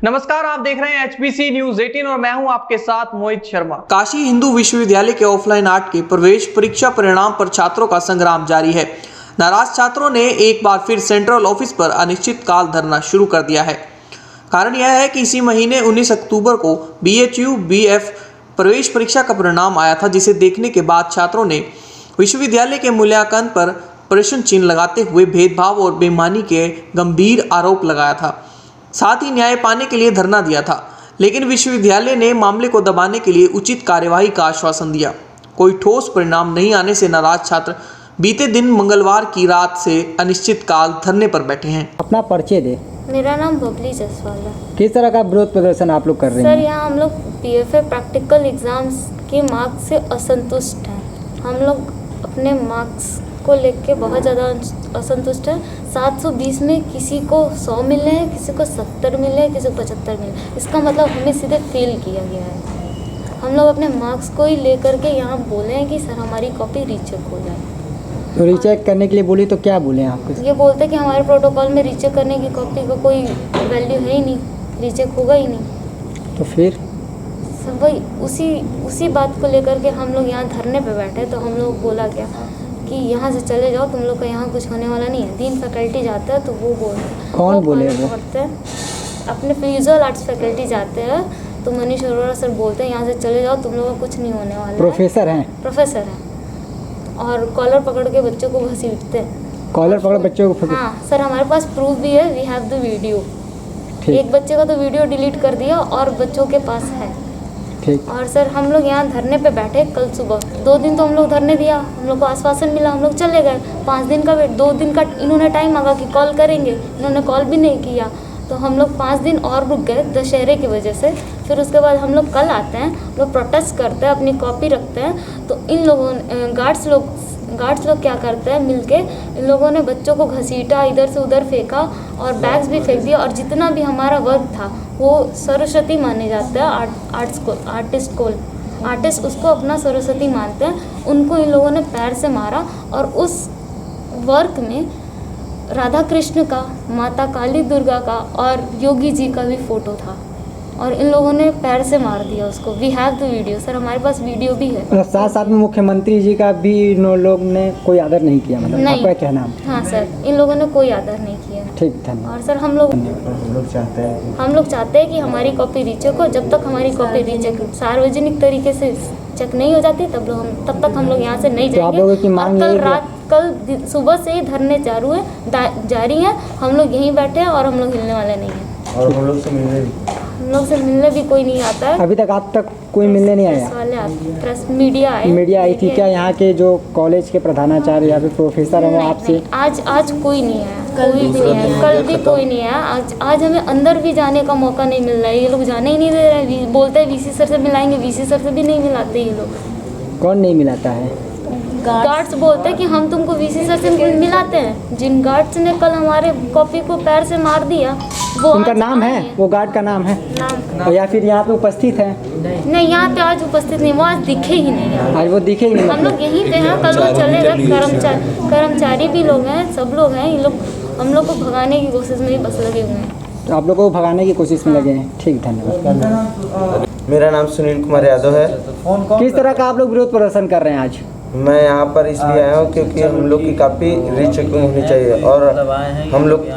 नमस्कार, आप देख रहे हैं HPC न्यूज 18 और मैं हूं आपके साथ मोहित शर्मा। काशी हिंदू विश्वविद्यालय के ऑफलाइन आर्ट के प्रवेश परीक्षा परिणाम पर छात्रों का संग्राम जारी है। नाराज छात्रों ने एक बार फिर सेंट्रल ऑफिस पर अनिश्चितकाल धरना शुरू कर दिया है। कारण यह है कि इसी महीने 19 अक्टूबर को BHU BF प्रवेश परीक्षा का परिणाम आया था, जिसे देखने के बाद छात्रों ने विश्वविद्यालय के मूल्यांकन पर प्रश्न चिन्ह लगाते हुए भेदभाव और बेईमानी के गंभीर आरोप लगाया था। साथ ही न्याय पाने के लिए धरना दिया था, लेकिन विश्वविद्यालय ने मामले को दबाने के लिए उचित कार्यवाही का आश्वासन दिया। कोई ठोस परिणाम नहीं आने से नाराज छात्र बीते दिन मंगलवार की रात से अनिश्चितकाल धरने पर बैठे हैं। अपना परिचय दे। मेरा नाम बबली जसवाल है। किस तरह का विरोध प्रदर्शन आप लोग कर रहे हैं? सर, यहाँ हम लोग PFA प्रैक्टिकल एग्जाम्स के मार्क्स से असंतुष्ट हैं। हम लोग अपने मार्क्स को लेके बहुत ज़्यादा असंतुष्ट हैं। 720 में किसी को 100 मिले हैं, किसी को 70 मिले हैं, किसी को 75 मिले हैं। इसका मतलब हमें सीधे फेल किया गया है। हम लोग अपने मार्क्स को ही लेकर के यहाँ बोले हैं कि सर हमारी कॉपी रीचेक हो जाए। तो रीचेक करने के लिए बोली तो क्या बोले आपको? ये बोलते कि हमारे प्रोटोकॉल में रीचेक करने की कॉपी का कोई वैल्यू है ही नहीं, रीचेक होगा ही नहीं। तो फिर सब वही उसी बात को लेकर के हम लोग यहाँ धरने पे बैठे। तो हम लोग बोला क्या कि यहाँ से चले जाओ, तुम लोग का यहाँ कुछ होने वाला नहीं है। 3 फैकल्टी जाते हैं तो वो बोलते। कौन बोले वो? अपने विजुअल आर्ट्स फैकल्टी जाते हैं तो मनीष अरोड़ा सर बोलते हैं यहाँ से चले जाओ, तुम लोग का कुछ नहीं होने वाला। प्रोफेसर हैं? प्रोफेसर हैं और कॉलर पकड़ के बच्चों को घसीटते हैं। कॉलर पकड़ बच्चों को? हाँ सर, हमारे पास प्रूफ भी है। We have the video. एक बच्चे का तो वीडियो डिलीट कर दिया और बच्चों के पास है। ठीक। और सर हम लोग यहाँ धरने पे बैठे कल सुबह। 2 दिन तो हम लोग धरने दिया, हम लोग को आश्वासन मिला, हम लोग चले गए। 5 दिन का वेट, 2 दिन का इन्होंने टाइम मांगा कि कॉल करेंगे, इन्होंने कॉल भी नहीं किया। तो हम लोग 5 दिन और रुक गए दशहरे की वजह से। फिर उसके बाद हम लोग कल आते हैं, लोग प्रोटेस्ट करते हैं, अपनी कॉपी रखते हैं। तो इन लोगों गार्ड्स लोग क्या करते हैं, मिलके इन लोगों ने बच्चों को घसीटा, इधर से उधर फेंका और बैग्स भी फेंक दिया। और जितना भी हमारा वर्क था वो सरस्वती माने जाते हैं। आर्टिस्ट उसको अपना सरस्वती मानते हैं। उनको इन लोगों ने पैर से मारा और उस वर्क में राधा कृष्ण का, माता काली दुर्गा का और योगी जी का भी फोटो था और इन लोगों ने पैर से मार दिया उसको। We have the video. Sir हमारे पास वीडियो भी है। और साथ में मुख्यमंत्री जी का भी इन लोग ने कोई आदर नहीं किया, मतलब नहीं। आपका क्या नाम? हाँ सर, इन लोगों ने कोई आदर नहीं किया। ठीक, धन्यवाद। और सर हम लोग चाहते हैं कि हमारी कॉपी रीचेक हो। जब तक हमारी कॉपी रीचेक सार्वजनिक तरीके से चेक नहीं हो जाती तब तक हम लोग यहाँ से नहीं तो आप जाएंगे। लोगों की मांग कल सुबह से ही धरने जारी हैं। हम लोग यहीं बैठे हैं और हम लोग हिलने वाले नहीं हैं। और हम लोग से मिलने भी कोई नहीं आता है। अभी तक आप तक कोई मिलने नहीं आया? प्रेस मीडिया आई थी क्या? यहाँ के जो कॉलेज के प्रधानाचार्य या फिर प्रोफेसर हैं वो आपसे? आज कोई नहीं आया, कोई भी नहीं आया, कल भी कोई नहीं आया। आज हमें अंदर भी जाने का मौका नहीं मिल रहा है। ये लोग जाने ही नहीं दे रहे हैं। बोलते हैं VC सर से मिलाएंगे, VC सर से भी नहीं मिलाते ये लोग। कौन नहीं मिलाता है? गार्ड्स बोलते हैं कि हम तुमको VC सर से मिलाते हैं। जिन गार्ड्स ने कल हमारे कॉपी को पैर से मार दिया वो उनका नाम है? वो गार्ड का नाम है? नाम या फिर यहाँ पे उपस्थित है? नहीं, यहाँ पे आज उपस्थित नहीं, वो आज दिखे ही नहीं। आज वो दिखे ही नहीं? हम लोग यहीं पे हैं, कल वो चले गए। कर्मचारी भी लोग हैं, सब लोग हैं। ये लोग हम लोग को भगाने की कोशिश में ही बस लगे हुए हैं। तो आप लोगों को भगाने की कोशिश में लगे हैं? ठीक, धन्यवाद। मेरा नाम सुनील कुमार यादव है। किस तरह का आप लोग विरोध प्रदर्शन कर रहे हैं आज? मैं यहाँ पर इसलिए आया हूँ क्योंकि हम लोग की काफ़ी रीचेकिंग होनी चाहिए और हम लोग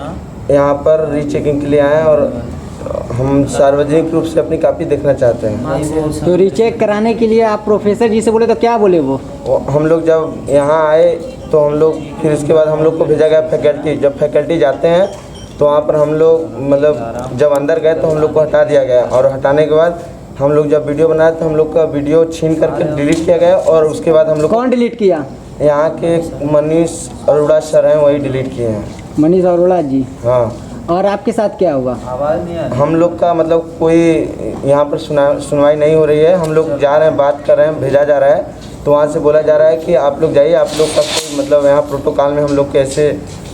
यहाँ पर रीचेकिंग के लिए आए हैं और हम सार्वजनिक रूप से अपनी कापी देखना चाहते हैं। तो रीचेक कराने के लिए आप प्रोफेसर जी से बोले तो क्या बोले वो? हम लोग जब यहाँ आए तो हम लोग फिर इसके बाद हम लोग को भेजा गया फैकल्टी। जब फैकल्टी जाते हैं तो वहाँ पर हम लोग मतलब जब अंदर गए तो हम लोग को हटा दिया गया और हटाने के बाद हम लोग जब वीडियो बनाए तो हम लोग का वीडियो छीन करके डिलीट किया गया और उसके बाद हम लोग। कौन डिलीट किया? यहाँ के मनीष अरोड़ा सर हैं, वही डिलीट किए हैं। मनीष अरोड़ा जी? हाँ। और आपके साथ क्या हुआ? हम लोग का मतलब कोई यहाँ पर सुनवाई नहीं हो रही है। हम लोग जा रहे हैं, बात कर रहे हैं, भेजा जा रहा है तो वहाँ से बोला जा रहा है कि आप लोग जाइए, आप लोग का कोई मतलब यहाँ प्रोटोकॉल में हम लोग के ऐसे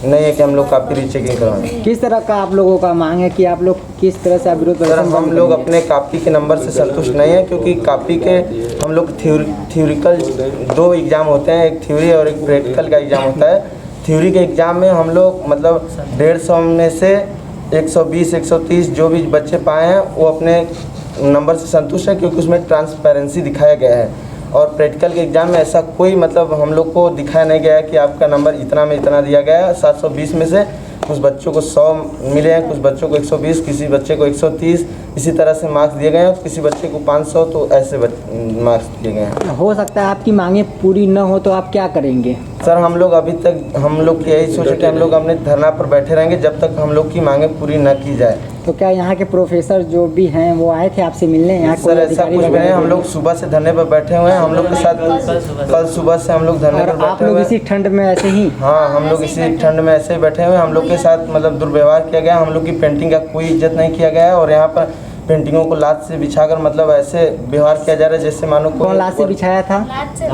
नहीं है कि हम लोग कापी रीचेकिंग करवाएं। किस तरह का आप लोगों का मांग है कि आप लोग किस तरह से विरोध प्रदर्शन? हम लोग अपने कापी के नंबर से संतुष्ट नहीं है क्योंकि कापी के हम लोग थ्योरिकल 2 एग्ज़ाम होते हैं, एक थ्योरी और एक प्रैक्टिकल का एग्ज़ाम होता है। थ्योरी के एग्ज़ाम में हम लोग मतलब 150 में से 120 130 जो भी बच्चे पाए हैं वो अपने नंबर से संतुष्ट हैं, क्योंकि उसमें ट्रांसपेरेंसी दिखाया गया है। और प्रैक्टिकल के एग्ज़ाम में ऐसा कोई मतलब हम लोग को दिखाया नहीं गया है कि आपका नंबर इतना में इतना दिया गया है। 720 में से कुछ बच्चों को 100 मिले हैं, कुछ बच्चों को 120, किसी बच्चे को 130, इसी तरह से मार्क्स दिए गए हैं। किसी बच्चे को 500, तो ऐसे मार्क्स दिए गए हैं। हो सकता है आपकी मांगे पूरी न हो तो आप क्या करेंगे? सर हम लोग अभी तक हम लोग की यही सोचे कि हम लोग अपने धरना पर बैठे रहेंगे जब तक हम लोग की मांगे पूरी न की जाए। तो क्या यहाँ के प्रोफेसर जो भी हैं वो आए थे आपसे मिलने? यहाँ सर ऐसा कुछ भी नहीं, हम लोग सुबह से धरने पर बैठे हुए हैं। हम लोग के साथ कल सुबह से हम लोग धरने पर बैठे हुए हैं। आप लोग इसी ठंड में ऐसे ही? हाँ, हम लोग इसी ठंड में ऐसे ही बैठे हुए हैं। हम लोग के साथ मतलब दुर्व्यवहार किया गया, हम लोग की पेंटिंग का कोई इज्जत नहीं किया गया है। और यहाँ पर पेंटिंगों को लात से बिछाकर मतलब ऐसे व्यवहार किया जा रहा है जैसे मानो कौन लात से बिछाया था?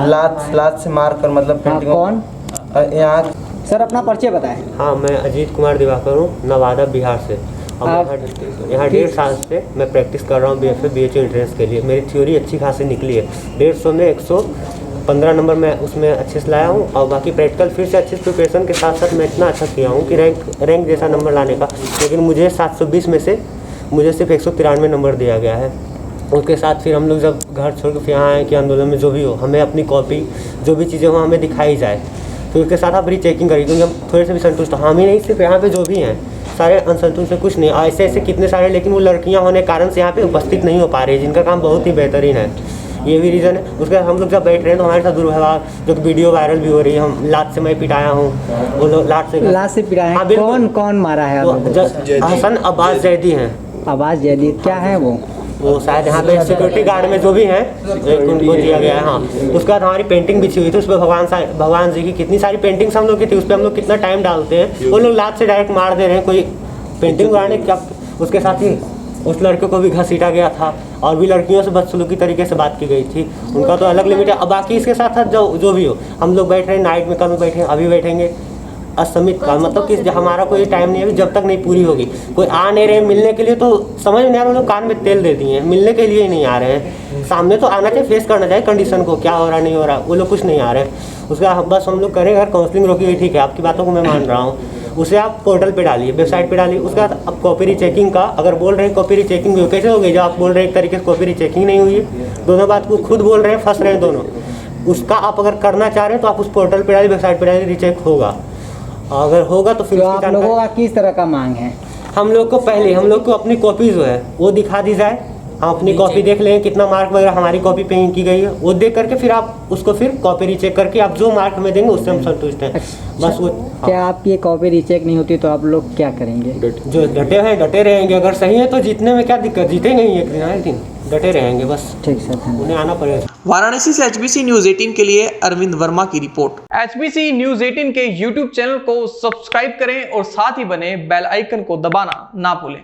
लात से मार कर मतलब पेंटिंगों कौन? यहाँ। सर अपना परिचय बताएं। हाँ, मैं अजीत कुमार दिवाकर हूँ, नवादा बिहार से। और यहाँ 1.5 साल से मैं प्रैक्टिस कर रहा हूँ BFA BHU एंट्रेंस के लिए। मेरी थ्योरी अच्छी खासी निकली है। 150 में 115 नंबर मैं उसमें अच्छे से लाया हूँ। और बाकी प्रैक्टिकल फिर से अच्छे प्रिपरेशन के साथ साथ मैं इतना अच्छा किया हूँ कि रैंक जैसा नंबर लाने का। लेकिन मुझे 720 में से मुझे सिर्फ 193 नंबर दिया गया है। उसके साथ फिर हम लोग जब घर छोड़ के फिर यहाँ आए कि आंदोलन में जो भी हो हमें अपनी कॉपी जो भी चीज़ें हो हमें दिखाई जाए। तो उसके साथ आप रीचेकिंग करिए, क्योंकि हम थोड़े से भी संतुष्ट हम ही नहीं, सिर्फ यहाँ पे जो भी हैं सारे असंतुष्ट है, कुछ नहीं। ऐसे ऐसे कितने सारे, लेकिन वो लड़कियाँ होने के कारण से यहाँ पे उपस्थित नहीं हो पा रही, जिनका काम बहुत ही बेहतरीन है। ये भी रीज़न है। उसके बाद हम लोग जब बैठ रहे हैं तो हमारे साथ दुर्व्यवहार, जो वीडियो वायरल भी हो रही है, हम लात से मैं पिटाया हूँ, वो लोग लात से पिटाया है। हाँ, बिल्कुल। कौन मारा है? हसन अब्बास जैदी हैं। अब्बास जैदी क्या है वो शायद यहाँ पे सिक्योरिटी गार्ड में जो भी हैं उनको दिया गया है। हाँ, उसके बाद हमारी पेंटिंग बिछी हुई थी, उस पर भगवान जी की कितनी सारी पेंटिंग्स हम लोग की थी। उस पर हम लोग कितना टाइम डालते हैं, वो लोग लात से डायरेक्ट मार दे रहे हैं। कोई पेंटिंग बनाने क्या, उसके साथ ही उस लड़के को भी घसीटा गया था और भी लड़कियों से बदसलूकी तरीके से बात की गई थी। उनका तो अलग लिमिट है। अब बाकी इसके साथ साथ जो भी हो, हम लोग बैठ रहे हैं नाइट में, कल बैठे अभी बैठेंगे असमित का मतलब कि हमारा कोई टाइम नहीं है जब तक नहीं पूरी होगी। कोई आ नहीं रहे मिलने के लिए, तो समझ नहीं आ रहा, लोग कान में तेल दे दिए हैं, मिलने के लिए ही नहीं आ रहे हैं। सामने तो आना चाहिए, फेस करना चाहिए कंडीशन को, क्या हो रहा नहीं हो रहा, वो लोग कुछ नहीं आ रहे हैं। उसका बस हम लोग करें, अगर काउंसलिंग रोकी हुई ठीक है, आपकी बातों को मैं मान रहा हूँ, उसे आप पोर्टल पे डालिए, वेबसाइट पे डालिए। उसके बाद अब कॉपी रीचेकिंग का, अगर बोल रहे हैं कॉपी रीचेकिंग भी कैसे हो गई, जब आप बोल रहे हैं एक तरीके से कॉपी रीचेकिंग नहीं हुई है, दोनों बात को खुद बोल रहे हैं, फंस रहे हैं दोनों। उसका आप अगर करना चाह रहे हैं तो आप उस पोर्टल पे डालिए, वेबसाइट पे डालिए, रीचेक होगा। अगर होगा तो फिर आप लोगों का किस तरह का मांग है? हम लोग को पहले हम लोग को अपनी कॉपी जो है वो दिखा दी जाए। हम अपनी कॉपी देख लें कितना मार्क वगैरह हमारी कॉपी पे की गई है, वो देख करके फिर आप उसको फिर कॉपी रीचेक करके आप जो मार्क हमें देंगे उससे हम संतुष्ट हैं। बस वो। क्या आपकी ये कॉपी रीचेक नहीं होती तो आप लोग क्या करेंगे? जो डटे हैं डटे रहेंगे, अगर सही है तो जीतने में क्या दिक्कत, जीतेंगे ही एक दिन, डटे रहेंगे बस। ठीक सर, उन्हें आना पड़ेगा। वाराणसी से HBC न्यूज 18 के लिए अरविंद वर्मा की रिपोर्ट। HBC न्यूज 18 के YouTube चैनल को सब्सक्राइब करें और साथ ही बने बेल आइकन को दबाना ना भूलें।